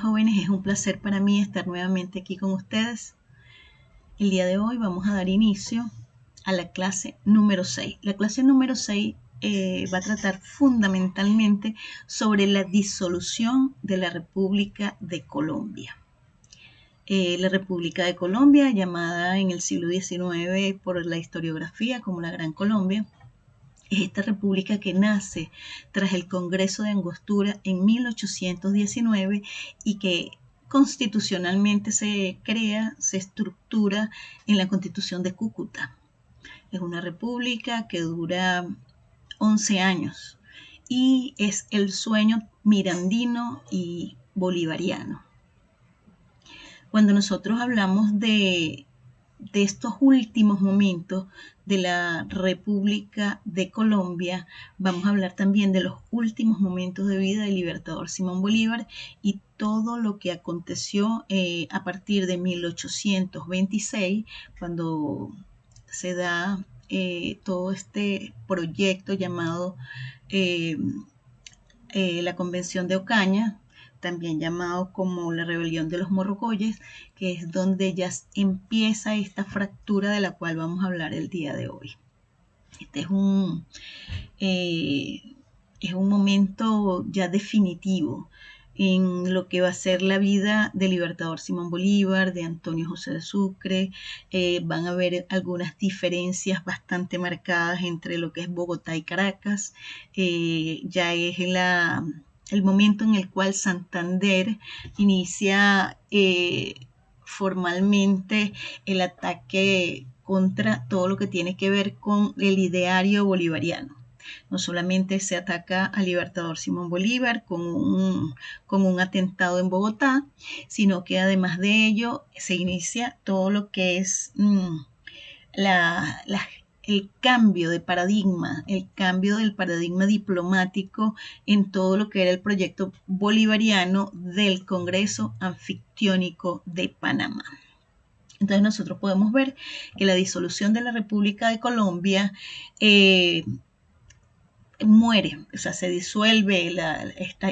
jóvenes, es un placer para mí estar nuevamente aquí con ustedes. El día de hoy vamos a dar inicio a la clase número 6. La clase número 6 va a tratar fundamentalmente sobre la disolución de la República de Colombia. La República de Colombia, llamada en el siglo XIX por la historiografía como la Gran Colombia, es esta república que nace tras el Congreso de Angostura en 1819 y que constitucionalmente se crea, se estructura en la Constitución de Cúcuta. Es una república que dura 11 años y es el sueño mirandino y bolivariano. Cuando nosotros hablamos de estos últimos momentos de la República de Colombia, vamos a hablar también de los últimos momentos de vida del libertador Simón Bolívar y todo lo que aconteció a partir de 1826, cuando se da todo este proyecto llamado la Convención de Ocaña, también llamado como la rebelión de los Morrocoyes, que es donde ya empieza esta fractura de la cual vamos a hablar el día de hoy. Este es un momento ya definitivo en lo que va a ser la vida del libertador Simón Bolívar, de Antonio José de Sucre. Van a haber algunas diferencias bastante marcadas entre lo que es Bogotá y Caracas. Ya es el momento en el cual Santander inicia formalmente el ataque contra todo lo que tiene que ver con el ideario bolivariano. No solamente se ataca al libertador Simón Bolívar con un atentado en Bogotá, sino que además de ello se inicia todo lo que es el cambio de paradigma, el cambio del paradigma diplomático en todo lo que era el proyecto bolivariano del Congreso Anfictiónico de Panamá. Entonces nosotros podemos ver que la disolución de la República de Colombia muere, o sea, se disuelve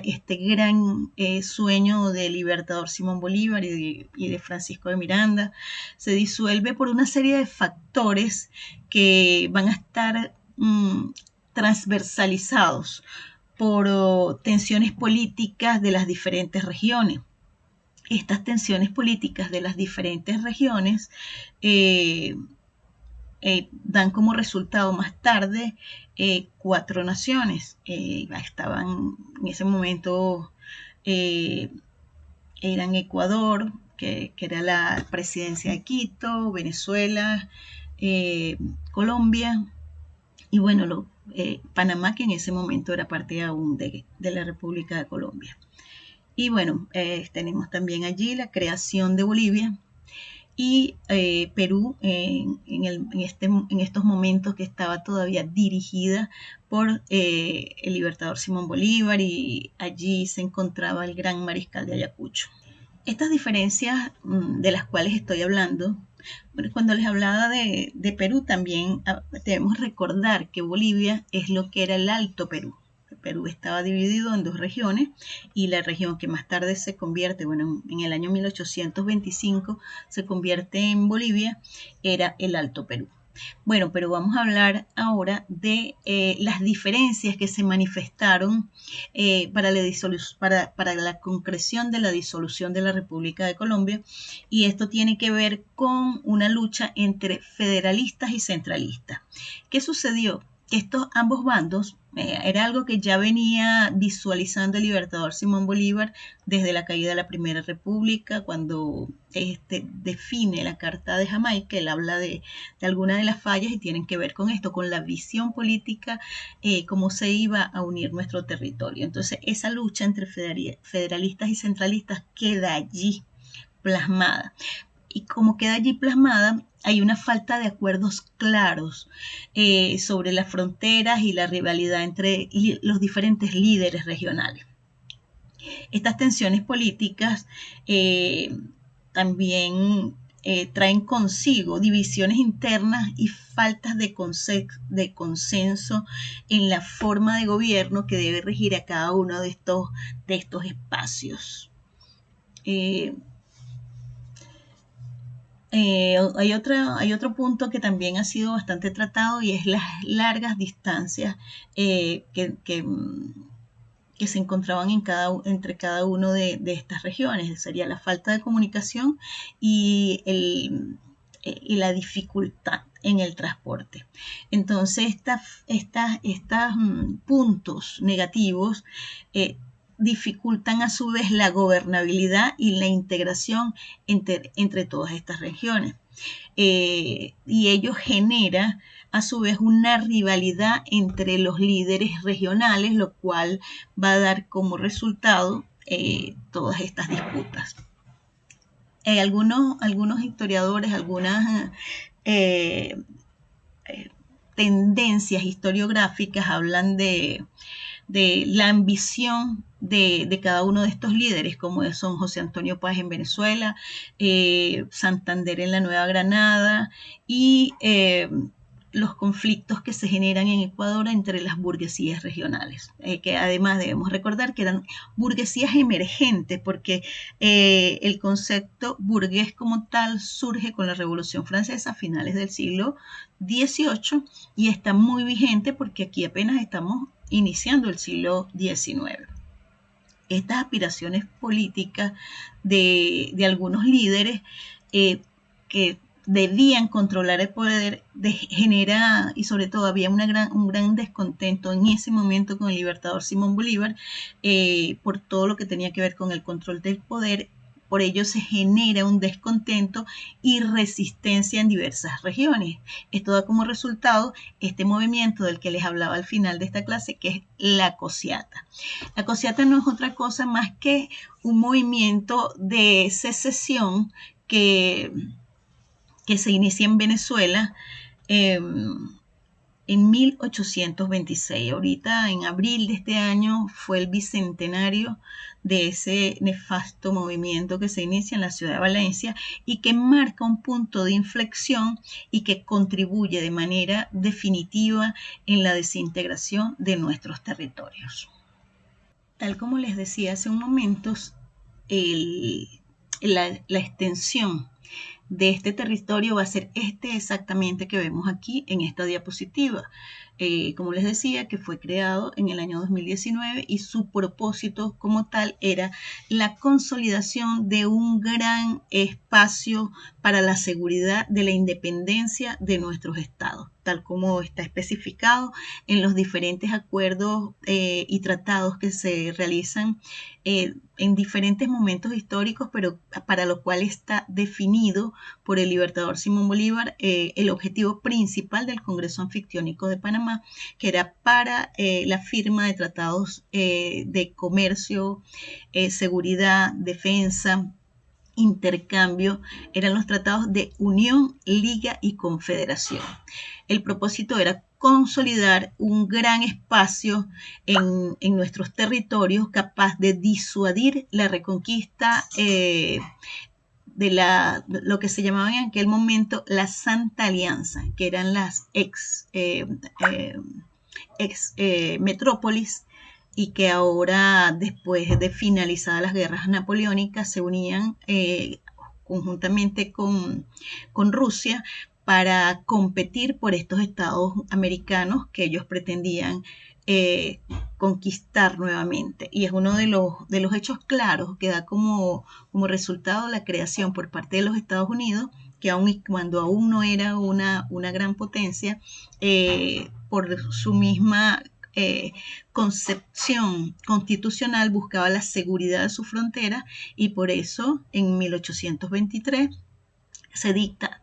este gran sueño del libertador Simón Bolívar y de Francisco de Miranda, se disuelve por una serie de factores que van a estar transversalizados por tensiones políticas de las diferentes regiones. Estas tensiones políticas de las diferentes regiones dan como resultado más tarde 4 naciones. Estaban en ese momento, eran Ecuador, que era la presidencia de Quito, Venezuela, Colombia y bueno, Panamá, que en ese momento era parte aún de la República de Colombia. Y bueno, tenemos también allí la creación de Bolivia y Perú en estos momentos que estaba todavía dirigida por el libertador Simón Bolívar y allí se encontraba el gran mariscal de Ayacucho. Estas diferencias de las cuales estoy hablando, bueno, cuando les hablaba de Perú también debemos recordar que Bolivia es lo que era el Alto Perú. Perú estaba dividido en 2 regiones y la región que más tarde se convierte, bueno, en el año 1825 se convierte en Bolivia, era el Alto Perú. Bueno, pero vamos a hablar ahora de las diferencias que se manifestaron para la concreción de la disolución de la República de Colombia, y esto tiene que ver con una lucha entre federalistas y centralistas. ¿Qué sucedió? Ambos bandos era algo que ya venía visualizando el libertador Simón Bolívar desde la caída de la Primera República, cuando define la Carta de Jamaica. Él habla de algunas de las fallas y tienen que ver con esto, con la visión política, cómo se iba a unir nuestro territorio. Entonces esa lucha entre federalistas y centralistas queda allí plasmada. Y como queda allí plasmada, hay una falta de acuerdos claros sobre las fronteras y la rivalidad entre los diferentes líderes regionales. Estas tensiones políticas también traen consigo divisiones internas y faltas de consenso en la forma de gobierno que debe regir a cada uno de estos espacios. Eh, hay otro punto que también ha sido bastante tratado y es las largas distancias que se encontraban entre cada uno de estas regiones. Sería la falta de comunicación y, y la dificultad en el transporte. Entonces, estos puntos negativos dificultan a su vez la gobernabilidad y la integración entre todas estas regiones. Y ello genera a su vez una rivalidad entre los líderes regionales, lo cual va a dar como resultado todas estas disputas. Algunos historiadores, algunas eh, tendencias historiográficas hablan de la ambición de cada uno de estos líderes, como son José Antonio Páez en Venezuela, Santander en la Nueva Granada y los conflictos que se generan en Ecuador entre las burguesías regionales, que además debemos recordar que eran burguesías emergentes, porque el concepto burgués como tal surge con la Revolución Francesa a finales del siglo XVIII y está muy vigente porque aquí apenas estamos iniciando el siglo XIX. Estas aspiraciones políticas de algunos líderes que debían controlar el poder genera, y sobre todo había un gran descontento en ese momento con el libertador Simón Bolívar por todo lo que tenía que ver con el control del poder. Por ello se genera un descontento y resistencia en diversas regiones. Esto da como resultado este movimiento del que les hablaba al final de esta clase, que es la cociata. La cociata no es otra cosa más que un movimiento de secesión que se inicia en Venezuela en 1826. Ahorita, en abril de este año, fue el bicentenario de ese nefasto movimiento que se inicia en la ciudad de Valencia y que marca un punto de inflexión y que contribuye de manera definitiva en la desintegración de nuestros territorios. Tal como les decía hace un momento, la extensión de este territorio va a ser exactamente que vemos aquí en esta diapositiva. Como les decía, que fue creado en el año 2019 y su propósito como tal era la consolidación de un gran espacio para la seguridad de la independencia de nuestros estados, tal como está especificado en los diferentes acuerdos y tratados que se realizan en diferentes momentos históricos, pero para lo cual está definido por el libertador Simón Bolívar el objetivo principal del Congreso Anfictiónico de Panamá, que era para la firma de tratados de comercio, seguridad, defensa, intercambio, eran los tratados de unión, liga y confederación. El propósito era consolidar un gran espacio en nuestros territorios capaz de disuadir la reconquista de lo que se llamaban en aquel momento la Santa Alianza, que eran las ex metrópolis y que ahora, después de finalizadas las guerras napoleónicas, se unían conjuntamente con Rusia para competir por estos estados americanos que ellos pretendían conquistar nuevamente. Y es uno de los hechos claros que da como resultado la creación por parte de los Estados Unidos, que cuando aún no era una gran potencia, por su misma concepción constitucional buscaba la seguridad de su frontera y por eso en 1823 se dicta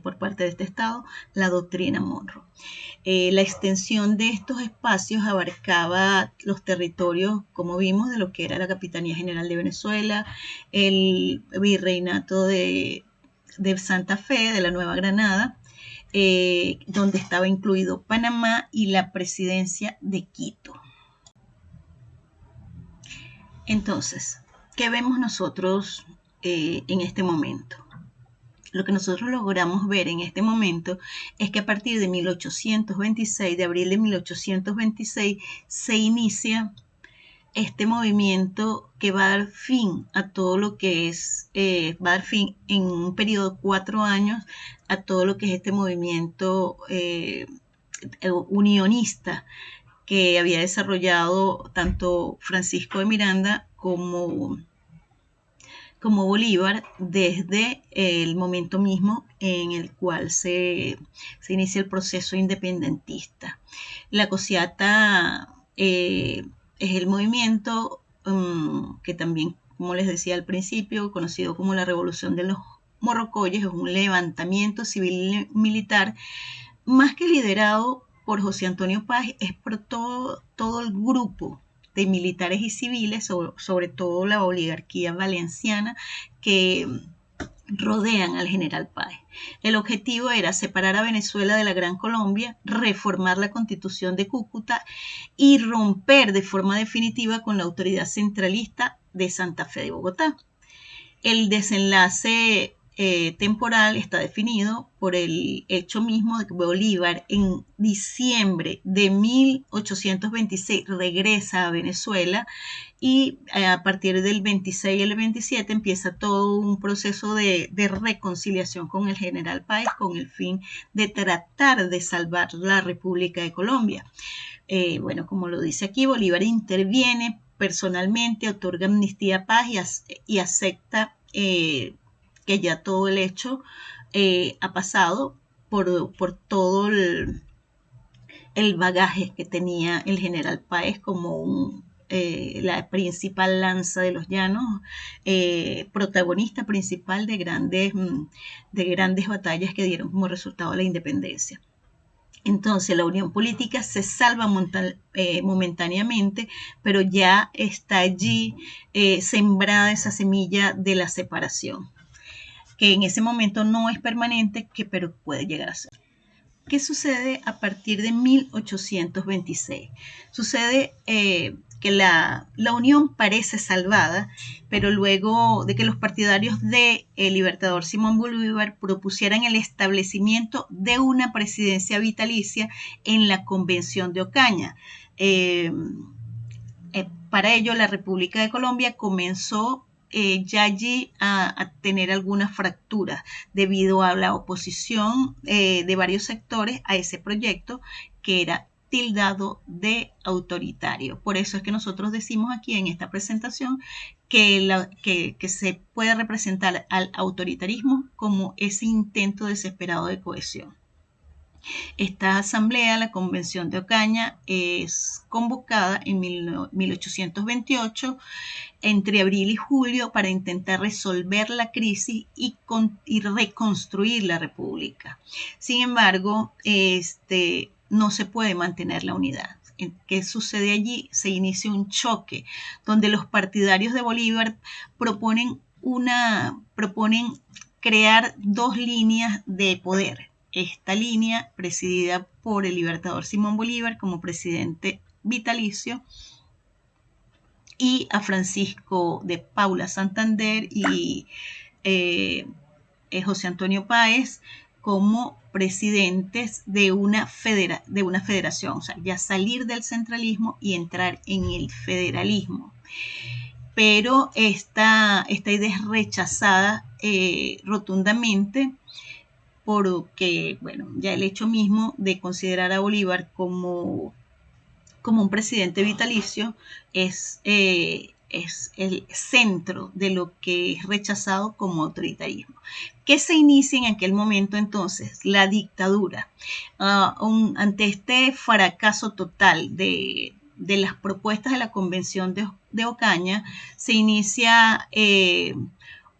por parte de este Estado la doctrina Monroe. La extensión de estos espacios abarcaba los territorios, como vimos, de lo que era la Capitanía General de Venezuela, el Virreinato de Santa Fe, de la Nueva Granada, donde estaba incluido Panamá y la presidencia de Quito. Entonces, ¿qué vemos nosotros en este momento? Lo que nosotros logramos ver en este momento es que a partir de 1826, de abril de 1826, se inicia este movimiento que va a dar fin a todo lo que es, va a dar fin en un periodo de 4 años a todo lo que es este movimiento unionista que había desarrollado tanto Francisco de Miranda como Bolívar desde el momento mismo en el cual se inicia el proceso independentista. La Cociata es el movimiento que también, como les decía al principio, conocido como la Revolución de los Morrocoyes, es un levantamiento civil militar más que liderado por José Antonio Páez, es por todo el grupo de militares y civiles, sobre todo la oligarquía valenciana, que rodean al general Páez. El objetivo era separar a Venezuela de la Gran Colombia, reformar la Constitución de Cúcuta y romper de forma definitiva con la autoridad centralista de Santa Fe de Bogotá. El desenlace temporal está definido por el hecho mismo de que Bolívar en diciembre de 1826 regresa a Venezuela y a partir del 26 y el 27 empieza todo un proceso de reconciliación con el general Páez con el fin de tratar de salvar la República de Colombia. Bueno, como lo dice aquí, Bolívar interviene personalmente, otorga amnistía a Páez y acepta que ya todo el hecho ha pasado por todo el bagaje que tenía el general Páez como la principal lanza de los llanos, protagonista principal de grandes batallas que dieron como resultado la independencia. Entonces la unión política se salva momentáneamente, pero ya está allí sembrada esa semilla de la separación, que en ese momento no es permanente, pero puede llegar a ser. ¿Qué sucede a partir de 1826? Sucede que la unión parece salvada, pero luego de que los partidarios del Libertador Simón Bolívar propusieran el establecimiento de una presidencia vitalicia en la Convención de Ocaña. Para ello, la República de Colombia comenzó ya allí a tener algunas fracturas debido a la oposición de varios sectores a ese proyecto que era tildado de autoritario. Por eso es que nosotros decimos aquí en esta presentación que se puede representar al autoritarismo como ese intento desesperado de cohesión. Esta asamblea, la Convención de Ocaña, es convocada en 1828 entre abril y julio para intentar resolver la crisis y reconstruir la república. Sin embargo, no se puede mantener la unidad. ¿Qué sucede allí? Se inicia un choque donde los partidarios de Bolívar proponen crear dos líneas de poder. Esta línea, presidida por el Libertador Simón Bolívar como presidente vitalicio, y a Francisco de Paula Santander y José Antonio Páez como presidentes de una federación, o sea, ya salir del centralismo y entrar en el federalismo. Pero esta idea es rechazada rotundamente porque, bueno, ya el hecho mismo de considerar a Bolívar como un presidente vitalicio es el centro de lo que es rechazado como autoritarismo. ¿Qué se inicia en aquel momento entonces? La dictadura. Ante este fracaso total de las propuestas de la Convención de Ocaña, se inicia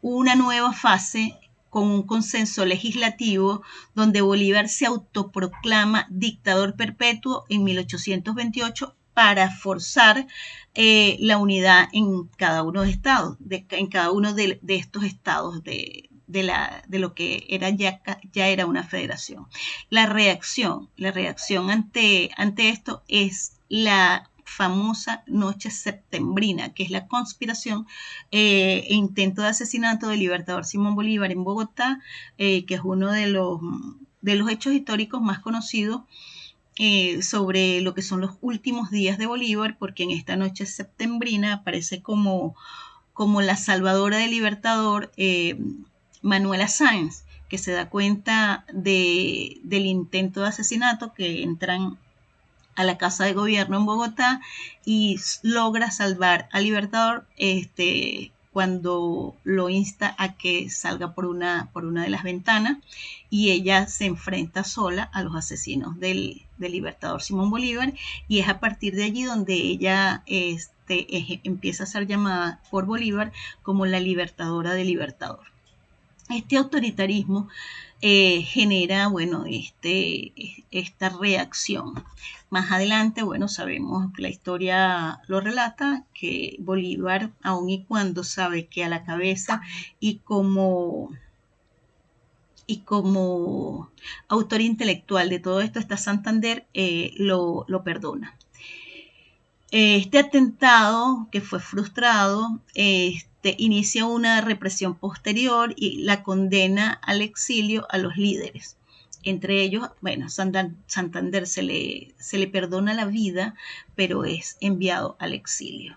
una nueva fase con un consenso legislativo donde Bolívar se autoproclama dictador perpetuo en 1828 para forzar la unidad en cada uno de estados, en cada uno de estos estados de lo que era ya era una federación. La reacción ante esto es la famosa noche septembrina, que es la conspiración e intento de asesinato del Libertador Simón Bolívar en Bogotá, que es uno de los hechos históricos más conocidos sobre lo que son los últimos días de Bolívar, porque en esta noche septembrina aparece como la salvadora del libertador Manuela Sáenz, que se da cuenta del intento de asesinato, que entran a la Casa de Gobierno en Bogotá y logra salvar al Libertador cuando lo insta a que salga por una de las ventanas, y ella se enfrenta sola a los asesinos del Libertador Simón Bolívar, y es a partir de allí donde ella empieza a ser llamada por Bolívar como la libertadora del Libertador. Este autoritarismo genera, bueno, esta reacción. Más adelante, bueno, sabemos, la historia lo relata, que Bolívar, aun y cuando sabe que a la cabeza y como autor intelectual de todo esto está Santander, lo perdona. Este atentado, que fue frustrado, inicia una represión posterior y la condena al exilio a los líderes. Entre ellos, bueno, Santander se le perdona la vida, pero es enviado al exilio.